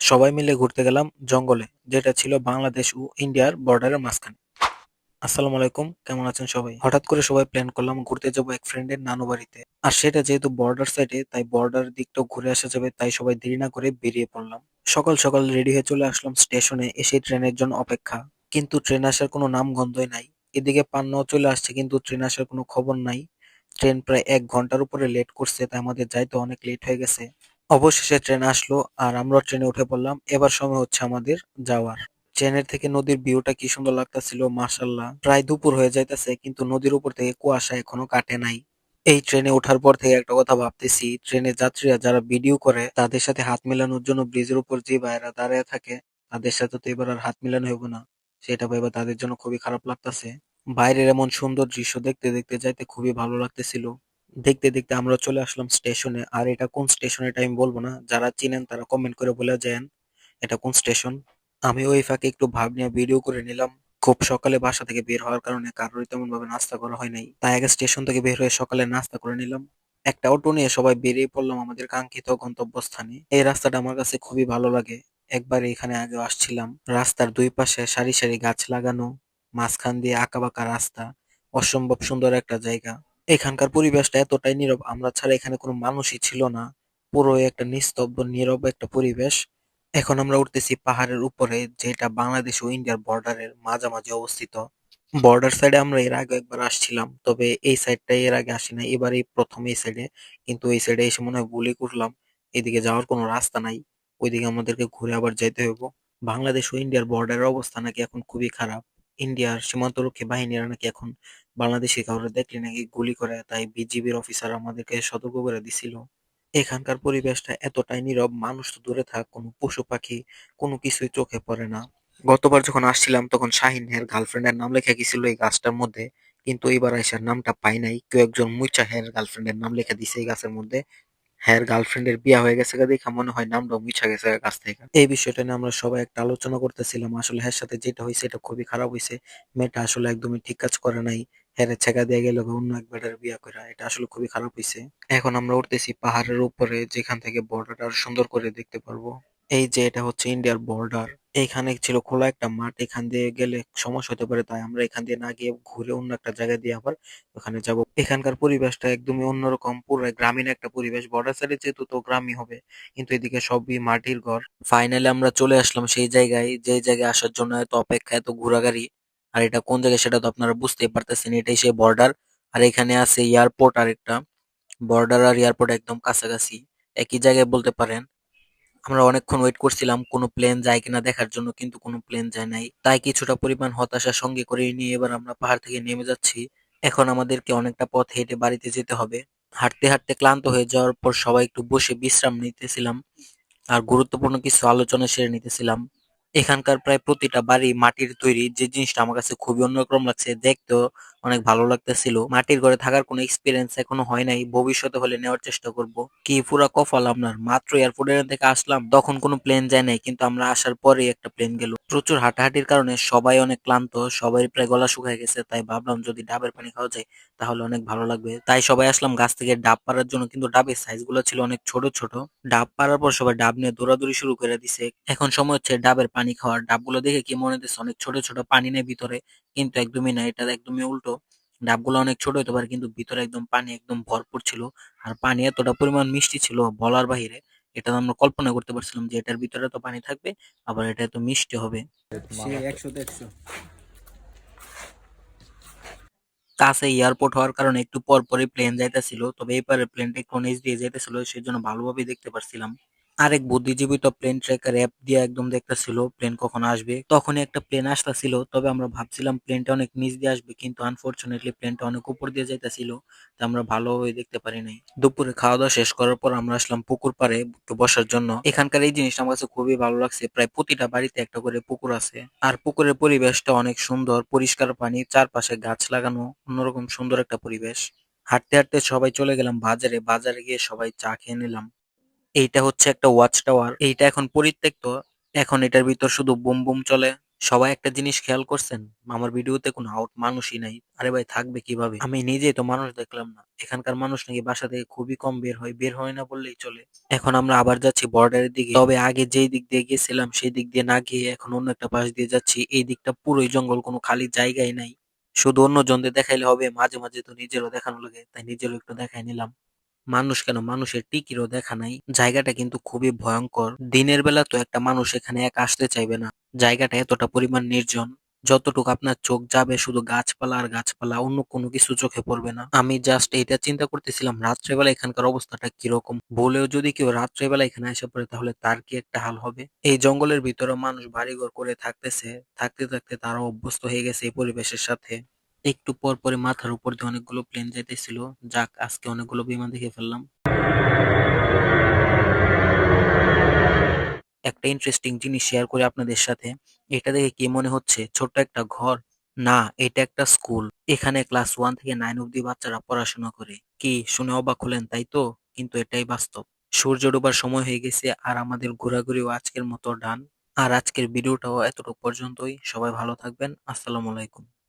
সবাই মিলে ঘুরতে গেলাম জঙ্গলে, যেটা ছিল বাংলাদেশ ও ইন্ডিয়ার বর্ডারের মাঝখানে। আসসালামু আলাইকুম, কেমন আছেন সবাই? হঠাৎ করে সবাই প্ল্যান করলাম ঘুরতে যাব এক ফ্রেন্ডের নানু বাড়িতে। আর সেটা যেহেতু বর্ডার সাইডে, তাই বর্ডার দিকটাও ঘুরে আসা যাবে, তাই সবাই দেরি না করে বেরিয়ে পড়লাম। সকাল সকাল রেডি হয়ে চলে আসলাম স্টেশনে, এসে ট্রেনের জন্য অপেক্ষা। কিন্তু ট্রেন আসার কোনো নাম গন্ধই নাই। এদিকে পান্নাও চলে আসছে, কিন্তু ট্রেন আসার কোনো খবর নাই। ট্রেন প্রায় ১ ঘন্টার উপরে লেট করছে, তাই আমাদের যাইতে অনেক লেট হয়ে গেছে। অবশেষে ট্রেন আসলো, আর আমরা ট্রেনে উঠে পড়লাম। এবার সময় হচ্ছে আমাদের যাওয়ার। ট্রেনের থেকে নদীর ভিউটা কি সুন্দর লাগতাছিল, মাশাআল্লাহ। প্রায় দুপুর হয়ে যাইতেছে, কিন্তু নদীর উপর থেকে কুয়াশা এখনো কাটে নাই। এই ট্রেনে ওঠার পর থেকে একটা কথা ভাবতেছি, ট্রেনের যাত্রীরা যারা ভিডিও করে তাদের সাথে হাত মেলানোর জন্য ব্রিজের উপর যে ভাইয়েরা দাঁড়ায় থাকে, তাদের সাথে তো এবার আর হাত মেলানো হইব না। সেটা ভেবে তাদের জন্য খুবই খারাপ লাগতাছে। বাইরের এমন সুন্দর দৃশ্য দেখতে দেখতে যাইতে খুবই ভালো লাগতেছিল। দেখতে দেখতে আমরা চলে আসলাম স্টেশনে। আর এটা কোন স্টেশন এটা আমি বলবো না, যারা চিনেন তারা কমেন্ট করে বলে যান এটা কোন স্টেশন। আমি ওই ফাঁকে একটু ভাব নিয়ে ভিডিও করে নিলাম। খুব সকালে বাসা থেকে বের হওয়ার কারণে কারোরই তেমন ভাবে নাস্তা করা হয় নাই, তাই আগে স্টেশন থেকে বের হয়ে সকালে নাস্তা করে নিলাম। একটা অটো নিয়ে সবাই বেরিয়ে পড়লাম আমাদের কাঙ্ক্ষিত গন্তব্যস্থানে। এই রাস্তাটা আমার কাছে খুবই ভালো লাগে। একবার এখানে আগেও আসছিলাম। রাস্তার দুই পাশে সারি সারি গাছ লাগানো, মাঝখান দিয়ে আঁকাবাঁকা রাস্তা। অসম্ভব সুন্দর একটা জায়গা। এখানকার পরিবেশটা এতটাই নীরব, আমরা ছাড়া এখানে কোনো মানুষই ছিল না। পুরো একটা নিস্তব্ধ নীরব একটা পরিবেশ। এখন আমরা উঠতেছি পাহাড়ের উপরে, যেটা বাংলাদেশ ও ইন্ডিয়ার বর্ডারের মাঝামাঝি অবস্থিত। বর্ডার সাইডে আমরা এর আগে একবার আসছিলাম, তবে এই সাইডটাই এর আগে আসি না, এবারই প্রথম এই সাইডে। কিন্তু এই সাইডে এসে মনে হয় ভুলই করলাম। এদিকে যাওয়ার কোনো রাস্তা নাই। ওইদিকে আমাদেরকে ঘুরে আবার যেতে হইব। বাংলাদেশ ও ইন্ডিয়ার বর্ডারের অবস্থা নাকি এখন খুবই খারাপ। ইন্ডিয়ার সীমান্তরক্ষী বাহিনীরা নাকি এখন বাংলাদেশি কাউরে দেখলে নাকি গুলি করে, তাই বিজিবির অফিসার আমাদেরকে সতর্ক করে দিছিল। এখানকার পরিবেশটা এতটাই নীরব, মানুষ তো দূরে থাক, কোনো পশু পাখি কোনো কিছুই চোখে পড়ে না। গতবার যখন আসছিলাম তখন শাহিন হের গার্লফ্রেন্ডের নাম লেখা গেছিল এই গাছটার মধ্যে, কিন্তু এবার আইসার নামটা পাই নাই। কেউ একজন মুইচা হের গার্লফ্রেন্ডের নাম লেখা দিছে এই গাছের মধ্যে। হ্যার গার্লফ্রেন্ডের বিয়া হয়ে গেছে গা দেখা মনে হয় নামটাও মুইছা গেছে গা গাছ থেকে। এই বিষয়টা নিয়ে আমরা সবাই একটা আলোচনা করতেছিলাম। আসলে হ্যার সাথে যেটা হয়েছে এটা খুবই খারাপ হয়েছে। মেয়েটা আসলে একদমই ঠিক কাজ করে নাই। হ্যারে ছেকা দিয়ে গেল অন্য এক বেটার বিয়া কইরা, এটা আসলে খুবই খারাপ হয়েছে। এখন আমরা উঠতেছি পাহাড়ের উপরে, যেখান থেকে বর্ডারটা আরো সুন্দর করে দেখতে পারবো। এই যে এটা হচ্ছে ইন্ডিয়ার বর্ডার। এইখানে ছিল খোলা একটা মাঠ, এখান দিয়ে গেলে সমস্যা হতে পারে, তাই আমরা এখান দিয়ে না গিয়ে ঘুরে অন্য একটা জায়গা দিয়ে আবার ওখানে যাব। এখানকার পরিবেশটা একদমই অন্যরকম, পুরো গ্রামীণ একটা পরিবেশ। বর্ডার সাইডে যেহেতু তো গ্রামই হবে, কিন্তু এদিকে সবই মাটির ঘর। ফাইনালি আমরা চলে আসলাম সেই জায়গায়, যে জায়গায় আসার জন্য এত অপেক্ষা, এত ঘোরাঘুরি। আর এটা কোন জায়গায় সেটা তো আপনারা বুঝতেই পারতেছেন, এটাই সেই বর্ডার। আর এখানে আছে এয়ারপোর্ট, আর একটা বর্ডার আর এয়ারপোর্ট একদম কাছাকাছি, একই জায়গায় বলতে পারেন। আমরা অনেকক্ষণ ওয়েট করছিলাম কোনো প্লেন যায় কিনা দেখার জন্য, কিন্তু কোনো প্লেন যায় নাই, তাই কিছুটা পরিমাণ হতাশা সঙ্গে করে নিয়ে এবার আমরা পাহাড় থেকে নেমে যাচ্ছি। এখন আমাদেরকে অনেকটা পথ হেঁটে বাড়িতে যেতে হবে। হাঁটতে হাঁটতে ক্লান্ত হয়ে যাওয়ার পর সবাই একটু বসে বিশ্রাম নিতেছিলাম, আর গুরুত্বপূর্ণ কিছু আলোচনা সেরে নিতেছিলাম। এখানকার প্রায় প্রতিটা বাড়ি মাটির তৈরি, যে জিনিসটা আমার কাছে খুবই অন্যরকম লাগছে। দেখতেও অনেক ভালো লাগতেছিল। মাটির ঘরে থাকার কোনো এক্সপিরিয়েন্স এখনো হয় নাই, ভবিষ্যতে হলে নেওয়ার চেষ্টা করব। কি পুরা কপাল আপনার, মাত্র এয়ারপোর্টের থেকে আসলাম তখন কোনো প্লেন যায় নাই, কিন্তু আমরা আসার পরেই একটা প্লেন গেল। প্রচুর হাঁটাহাঁটির কারণে সবাই অনেক ক্লান্ত, সবাই প্রায় গলা শুকায় গেছে, তাই ভাবলাম যদি ডাবের পানি খাওয়া যায় তাহলে অনেক ভালো লাগবে। তাই সবাই আসলাম গাছ থেকে ডাব পাড়ার জন্য, কিন্তু ডাবের সাইজ গুলো ছিল অনেক ছোট ছোট। ডাব পাড়ার পর সবাই ডাব নিয়ে দৌড়াদৌড়ি শুরু করে দিছে। এখন সময় হচ্ছে ডাবের পানি খাওয়ার। ডাবগুলো দেখে কি মনে হচ্ছে অনেক ছোট ছোট, পানি নেই ভিতরে, কিন্তু একদমই না, এটা একদমই উল্টো। ডাবগুলো অনেক ছোট হতে পারে, কিন্তু ভিতরে একদম পানি একদম ভরপুর ছিল। আর পানি এতটা পরিমাণ মিষ্টি ছিল বলার বাহিরে। এটা তো আমরা কল্পনা করতে পারছিলাম যে এটার ভিতরে তো পানি থাকবে, আবার এটা এত মিষ্টি হবে। সে ১০০-১০০। কাছে এয়ারপোর্ট হওয়ার কারণে একটু পর পরই প্লেন যাইতেছিল, তবে এবারে প্লেনটা একটু নিচ দিয়ে যাইতেছিল, সেই জন্য ভালোভাবে দেখতে পারছিলাম। আরেক বুদ্ধিজীবী তো প্লেন ট্র্যাকার অ্যাপ দিয়ে একদম দেখতেছিল প্লেন কখন আসবে। তখনই একটা প্লেন আসতেছিল, তবে আমরা ভাবছিলাম প্লেনটা অনেক নিচ দিয়ে আসবে, কিন্তু আনফরচুনেটলি প্লেনটা অনেক উপর দিয়ে যাইতেছিল, তা আমরা ভালোভাবে দেখতে পারি নাই। দুপুরে খাওয়া দাওয়া শেষ করার পর আমরা আসলাম পুকুর পাড়ে একটু বসার জন্য। এখানকার এই জিনিসটা আমার কাছে খুবই ভালো লাগছে, প্রায় প্রতিটা বাড়িতে একটা করে পুকুর আছে। আর পুকুরের পরিবেশটা অনেক সুন্দর, পরিষ্কার পানি, চারপাশে গাছ লাগানো, অন্যরকম সুন্দর একটা পরিবেশ। হাঁটতে হাঁটতে সবাই চলে গেলাম বাজারে। বাজারে গিয়ে সবাই চা খেয়ে নিলাম। এইটা হচ্ছে একটা ওয়াচ টাওয়ার, এইটা এখন পরিত্যক্ত। এখন এটার ভিতর শুধু বুম বুম চলে। সবাই একটা জিনিস খেয়াল করছেন? আমার ভিডিওতে কোনো আউট মানুষই নাই। আরে ভাই থাকবে কিভাবে? আমি নিজেই তো মানুষ দেখলাম না। এখানকার মানুষ নাকি বাসা থেকে খুবই কম বের হয়। বের হয় না বললেই চলে। এখন আমরা আবার যাচ্ছি বর্ডারের দিকে। তবে আগে যেই দিক দিয়ে গেছিলাম সেই দিক দিয়ে না গিয়ে এখন অন্য একটা পাশ দিয়ে যাচ্ছি। এই দিকটা পুরোই জঙ্গল, কোনো খালি জায়গাই নাই। শুধু অন্যজনদের দেখাইলে হবে? মাঝে, মাঝে তো নিজেরও দেখানো লাগে। তাই নিজেরও একটু দেখায় নিলাম। মানুষ কেন, মানুষের টিকিরও দেখা নাই। জায়গাটা কিন্তু খুবই ভয়ঙ্কর। দিনের বেলা তো একটা মানুষ এখানে একা আসতে চাইবে না। জায়গাটা এতটা পরিমাণ নির্জন। যতটুকু আপনার চোখ যাবে শুধু গাছপালা আর গাছপালা, অন্য কোনো কিছু চোখে পড়বে না। আমি জাস্ট এইটা চিন্তা করতেছিলাম রাত্রেবেলা এখানকার অবস্থাটা কিরকম। বলেও যদি কেউ রাত্রেবেলা এখানে এসে পড়ে তাহলে তার কি একটা হাল হবে। এই জঙ্গলের ভিতরে মানুষ বাড়িঘর করে থাকতেছে, থাকতে থাকতে তারা অভ্যস্ত হয়ে গেছে এই পরিবেশের সাথে। একটু পর পরে মাথার উপর দিয়ে অনেকগুলো প্লেন যাইতেছিল। যাক, আজকে অনেকগুলো বিমান দেখে ফেললাম। একটা ইন্টারেস্টিং জিনিস শেয়ার করি আপনাদের সাথে। এটা দেখে কি মনে হচ্ছে ছোট্ট একটা ঘর? না, এটা একটা স্কুল। এখানে ক্লাস 1 থেকে 9 অব্দি বাচ্চারা পড়াশোনা করে। কি শুনে অবাক হলেন তাই তো? কিন্তু এটাই বাস্তব। সূর্য ডোবার সময় হয়ে গেছে আর আমাদের ঘোরাঘুরিও আজকের মতো ডান। আর আজকের ভিডিওটাও এতটুকু পর্যন্তই। সবাই ভালো থাকবেন। আসসালামু আলাইকুম।